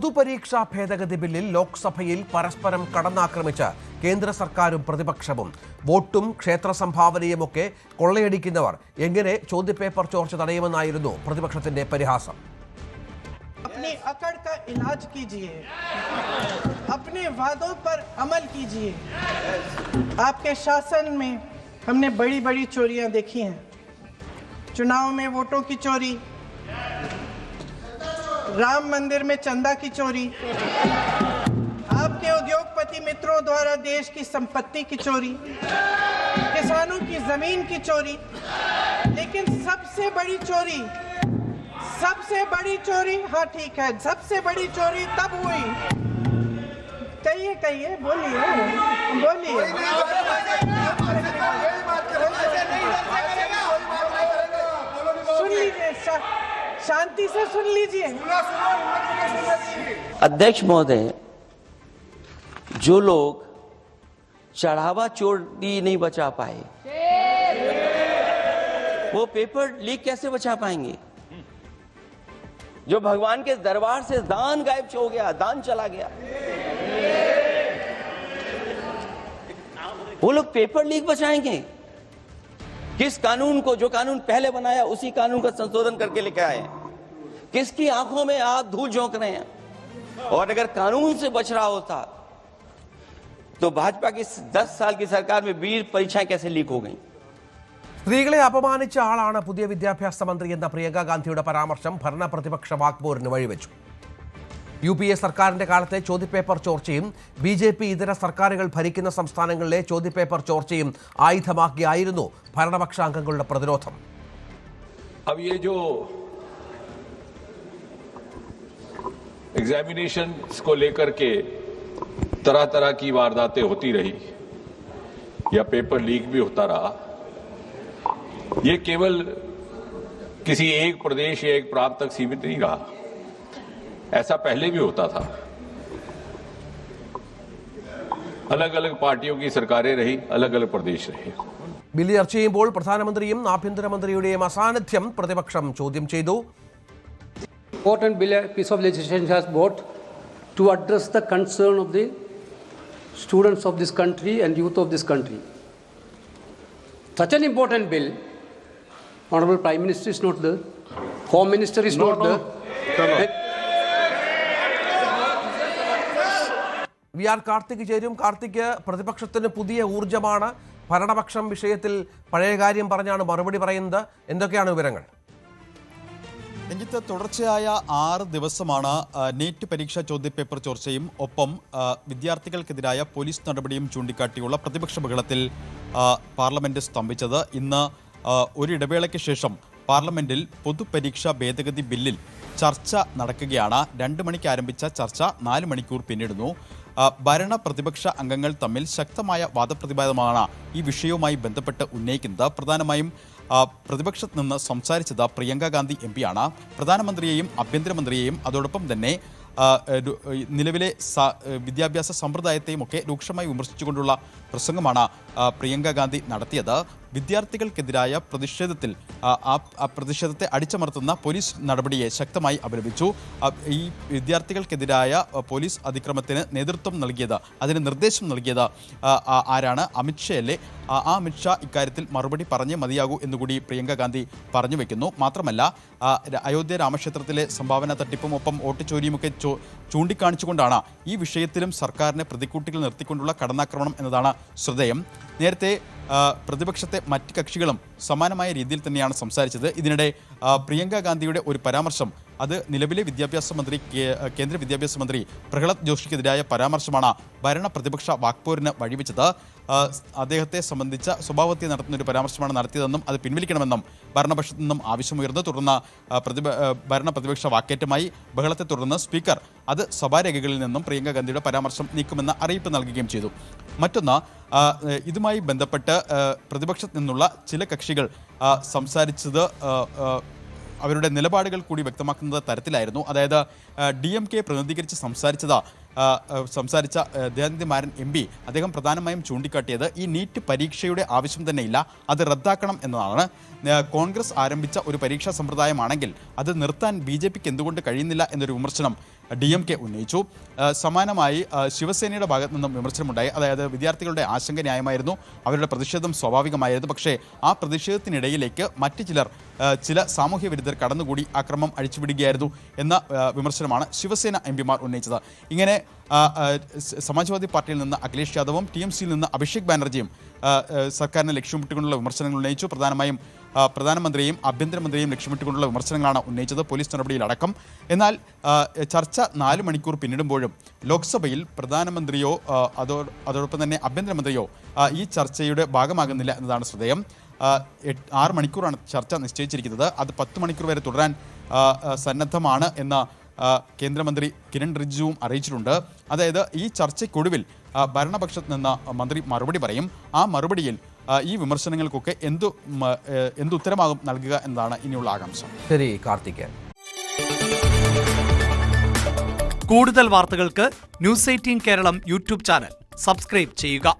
പൊതുപരീക്ഷാ ഭേദഗതി ബില്ലിൽ ലോക്സഭയിൽ പരസ്പരം കടന്നാക്രമിച്ച് കേന്ദ്ര സർക്കാരും പ്രതിപക്ഷവും വോട്ടും ക്ഷേത്ര സംഭാവനയുമൊക്കെ കൊള്ളയടിക്കുന്നവർ എങ്ങനെ ചോദ്യപേപ്പർ ചോർച്ച തടയുമെന്നായിരുന്നു പ്രതിപക്ഷത്തിന്റെ പരിഹാസം. अपनी अकड़ का इलाज कीजिए, अपने वादों पर अमल कीजिए. आपके शासन में हमने बड़ी बड़ी चोरियां देखी हैं. चुनाव में वोटों की चोरी, राम मंदिर में चंदा की चोरी, आपके उद्योगपति मित्रों द्वारा देश की संपत्ति की चोरी, किसानों की जमीन की चोरी. लेकिन सबसे बड़ी चोरी, हाँ ठीक है, सबसे बड़ी चोरी तब हुई. कहिए बोलिए. सुन लीजिए, शांति से सुन लीजिए. अध्यक्ष महोदय, जो लोग चढ़ावा चोरी नहीं बचा पाए, वो पेपर लीक कैसे बचा पाएंगे? जो भगवान के दरबार से दान गायब हो गया, दान चला गया, वो लोग पेपर लीक बचाएंगे? किस कानून को, जो कानून पहले बनाया उसी कानून का संशोधन करके लेके आए हैं? किसकी आंखों में आप धूल झोंक रहे हैं? और अगर कानून से बच रहा होता तो भाजपा की 10 साल की सरकार में 20 परीक्षाएं कैसे लीक हो गई? സ്ത്രീകളെ അപമാനിച്ച ആളാണ് പുതിയ വിദ്യാഭ്യാസ മന്ത്രി എന്ന പ്രിയങ്ക ഗാന്ധിയുടെ പരാമർശം ഭരണ പ്രതിപക്ഷ വാക്പോരിന് വഴിവെച്ചു. UPA സർക്കാരിന്റെ കാലത്തെ ചോദ്യപേപ്പർ ചോർച്ചയും BJP ഇതര സർക്കാരുകൾ ഭരിക്കുന്ന സംസ്ഥാനങ്ങളിലെ ചോദ്യപേപ്പർ ചോർച്ചയും ആയുധമാക്കിയായിരുന്നു ഭരണപക്ഷ അംഗങ്ങളുടെ പ്രതിരോധം. अब ये जो एग्जामिनेशन को लेकर के तरह तरह की वारदातें होती रही या पेपर लीक भी होता रहा, ये केवल किसी एक प्रदेश या एक प्रांत तक सीमित नहीं रहा. ऐसा पहले भी होता था. अलग अलग पार्टियों की सरकारें रही, अलग अलग प्रदेश रहे. ബില്ല് ചർച്ച ചെയ്യുമ്പോൾ പ്രധാനമന്ത്രിയും ആഭ്യന്തരമന്ത്രിയുടെയും അസാന്നിധ്യം പ്രതിപക്ഷം ചോദ്യം ചെയ്തു. Important piece of legislation has brought to address the concern of the students of this country and youth of this country. Such an important bill, Honorable Prime Minister is not there, Home Minister is not there. V R Karthik ചേരും. കാർത്തിക്, പ്രതിപക്ഷത്തിന് പുതിയ ഊർജ്ജമാണ്. ഭരണപക്ഷം വിഷയത്തിൽ പഴയ കാര്യം പറഞ്ഞാണ് മറുപടി പറയുന്നത്. എന്തൊക്കെയാണ് വിവരങ്ങൾ? രഞ്ജിത്ത്, തുടർച്ചയായ 6 ദിവസമാണ് നീറ്റ് പരീക്ഷാ ചോദ്യപേപ്പർ ചോർച്ചയും ഒപ്പം വിദ്യാർത്ഥികൾക്കെതിരായ പോലീസ് നടപടിയും ചൂണ്ടിക്കാട്ടിയുള്ള പ്രതിപക്ഷ ബഹളത്തിൽ പാർലമെന്റ് സ്തംഭിച്ചത്. ഇന്ന് ഒരിടവേളയ്ക്ക് ശേഷം പാർലമെന്റിൽ പൊതുപരീക്ഷാ ഭേദഗതി ബില്ലിൽ ചർച്ച നടക്കുകയാണ്. 2 മണിക്ക് ആരംഭിച്ച ചർച്ച 4 മണിക്കൂർ പിന്നിടുന്നു. ഭരണ പ്രതിപക്ഷ അംഗങ്ങൾ തമ്മിൽ ശക്തമായ വാദപ്രതിവാദമാണ് ഈ വിഷയവുമായി ബന്ധപ്പെട്ട് ഉന്നയിക്കുന്നത്. പ്രധാനമായും പ്രതിപക്ഷത്ത് നിന്ന് സംസാരിച്ചത് പ്രിയങ്ക ഗാന്ധി MP ആണ്. പ്രധാനമന്ത്രിയെയും ആഭ്യന്തരമന്ത്രിയെയും അതോടൊപ്പം തന്നെ നിലവിലെ വിദ്യാഭ്യാസ സമ്പ്രദായത്തെയും ഒക്കെ രൂക്ഷമായി വിമർശിച്ചുകൊണ്ടുള്ള പ്രസംഗമാണ് പ്രിയങ്ക ഗാന്ധി നടത്തിയത്. വിദ്യാർത്ഥികൾക്കെതിരായ പ്രതിഷേധത്തിൽ ആ പ്രതിഷേധത്തെ അടിച്ചമർത്തുന്ന പോലീസ് നടപടിയെ ശക്തമായി അപലപിച്ചു. ഈ വിദ്യാർത്ഥികൾക്കെതിരായ പോലീസ് അതിക്രമത്തിന് നേതൃത്വം നൽകിയത്, അതിന് നിർദ്ദേശം നൽകിയത് ആരാണ്? അമിത്ഷയല്ലേ? ആ അമിത്ഷാ ഇക്കാര്യത്തിൽ മറുപടി പറഞ്ഞേ മതിയാകൂ എന്നുകൂടി പ്രിയങ്ക ഗാന്ധി പറഞ്ഞു വയ്ക്കുന്നു. മാത്രമല്ല, അയോധ്യ രാമക്ഷേത്രത്തിലെ സംഭാവന തട്ടിപ്പും ഒപ്പം വോട്ട് ചോരിയുമൊക്കെ ചൂണ്ടിക്കാണിച്ചുകൊണ്ടാണ് ഈ വിഷയത്തിലും സർക്കാരിനെ പ്രതിക്കൂട്ടിൽ നിർത്തിക്കൊണ്ടുള്ള കടന്നാക്രമണം എന്നതാണ് ശ്രദ്ധേയം. നേരത്തെ പ്രതിപക്ഷത്തെ മറ്റ് കക്ഷികളും സമാനമായ രീതിയിൽ തന്നെയാണ് സംസാരിച്ചത്. ഇതിനിടെ പ്രിയങ്ക ഗാന്ധിയുടെ ഒരു പരാമർശം, അത് നിലവിലെ വിദ്യാഭ്യാസ മന്ത്രി, കേന്ദ്ര വിദ്യാഭ്യാസ മന്ത്രി പ്രഹ്ലാദ് ജോഷിക്കെതിരായ പരാമർശമാണ് ഭരണ പ്രതിപക്ഷ വാക്പോരിന് വഴിവെച്ചത്. അദ്ദേഹത്തെ സംബന്ധിച്ച സ്വഭാവത്തെ നടത്തുന്ന ഒരു പരാമർശമാണ് നടത്തിയതെന്നും അത് പിൻവലിക്കണമെന്നും ഭരണപക്ഷത്തു നിന്നും ആവശ്യമുയർന്നു. തുടർന്ന് ഭരണ പ്രതിപക്ഷ വാക്കേറ്റമായി. ബഹളത്തെ തുടർന്ന് സ്പീക്കർ അത് സഭാരേഖകളിൽ നിന്നും പ്രിയങ്ക ഗാന്ധിയുടെ പരാമർശം നീക്കുമെന്ന അറിയിപ്പ് നൽകുകയും ചെയ്തു. മറ്റൊന്ന്, ഇതുമായി ബന്ധപ്പെട്ട് പ്രതിപക്ഷത്ത് നിന്നുള്ള ചില കക്ഷികൾ സംസാരിച്ചത് അവരുടെ നിലപാടുകൾ കൂടി വ്യക്തമാക്കുന്ന തരത്തിലായിരുന്നു. അതായത് DMK പ്രതിനിധീകരിച്ച് സംസാരിച്ച ദയാനിധിമാരൻ MP അദ്ദേഹം പ്രധാനമായും ചൂണ്ടിക്കാട്ടിയത് ഈ നീറ്റ് പരീക്ഷയുടെ ആവശ്യം തന്നെയില്ല, അത് റദ്ദാക്കണം എന്നതാണ്. കോൺഗ്രസ് ആരംഭിച്ച ഒരു പരീക്ഷാ സമ്പ്രദായമാണെങ്കിൽ അത് നിർത്താൻ BJPക്ക് എന്തുകൊണ്ട് കഴിയുന്നില്ല എന്നൊരു വിമർശനം DMK ഉന്നയിച്ചു. സമാനമായി ശിവസേനയുടെ ഭാഗത്തു നിന്നും വിമർശനമുണ്ടായി. അതായത് വിദ്യാർത്ഥികളുടെ ആശങ്ക ന്യായമായിരുന്നു, അവരുടെ പ്രതിഷേധം സ്വാഭാവികമായിരുന്നു. പക്ഷേ ആ പ്രതിഷേധത്തിനിടയിലേക്ക് മറ്റു ചില സാമൂഹ്യ വിരുദ്ധർ കടന്നുകൂടി അക്രമം അഴിച്ചുവിടുകയായിരുന്നു എന്ന വിമർശനമാണ് ശിവസേന MPമാർ ഉന്നയിച്ചത്. ഇങ്ങനെ സമാജ്വാദി പാർട്ടിയിൽ നിന്ന് അഖിലേഷ് യാദവും TMCയിൽ നിന്ന് അഭിഷേക് ബാനർജിയും സർക്കാരിനെ ലക്ഷ്യമിട്ടുകൊണ്ടുള്ള വിമർശനങ്ങൾ ഉന്നയിച്ചു. പ്രധാനമായും പ്രധാനമന്ത്രിയെയും ആഭ്യന്തരമന്ത്രിയെയും ലക്ഷ്യമിട്ടുകൊണ്ടുള്ള വിമർശനങ്ങളാണ് ഉന്നയിച്ചത്, പോലീസ് നടപടിയിലടക്കം. എന്നാൽ ചർച്ച 4 മണിക്കൂർ പിന്നിടുമ്പോഴും ലോക്സഭയിൽ പ്രധാനമന്ത്രിയോ അതോടൊപ്പം തന്നെ ആഭ്യന്തരമന്ത്രിയോ ഈ ചർച്ചയുടെ ഭാഗമാകുന്നില്ല എന്നതാണ് ശ്രദ്ധേയം. 6 മണിക്കൂറാണ് ചർച്ച നിശ്ചയിച്ചിരിക്കുന്നത്. അത് 10 മണിക്കൂർ വരെ തുടരാൻ സന്നദ്ധമാണ് എന്ന് കേന്ദ്രമന്ത്രി കിരൺ റിജിജുവും അറിയിച്ചിട്ടുണ്ട്. അതായത് ഈ ചർച്ചയ്ക്കൊടുവിൽ ഭരണപക്ഷത്ത് നിന്ന് മന്ത്രി മറുപടി പറയും. ആ മറുപടിയിൽ ഈ വിമർശനങ്ങൾക്കൊക്കെ എന്തുത്തരമാകും നൽകുക എന്നതാണ് ഇനിയുള്ള ആകാംക്ഷ. ശരി കാർത്തിക്. കൂടുതൽ വാർത്തകൾക്ക് News 18 Keralam YouTube channel subscribe ചെയ്യുക.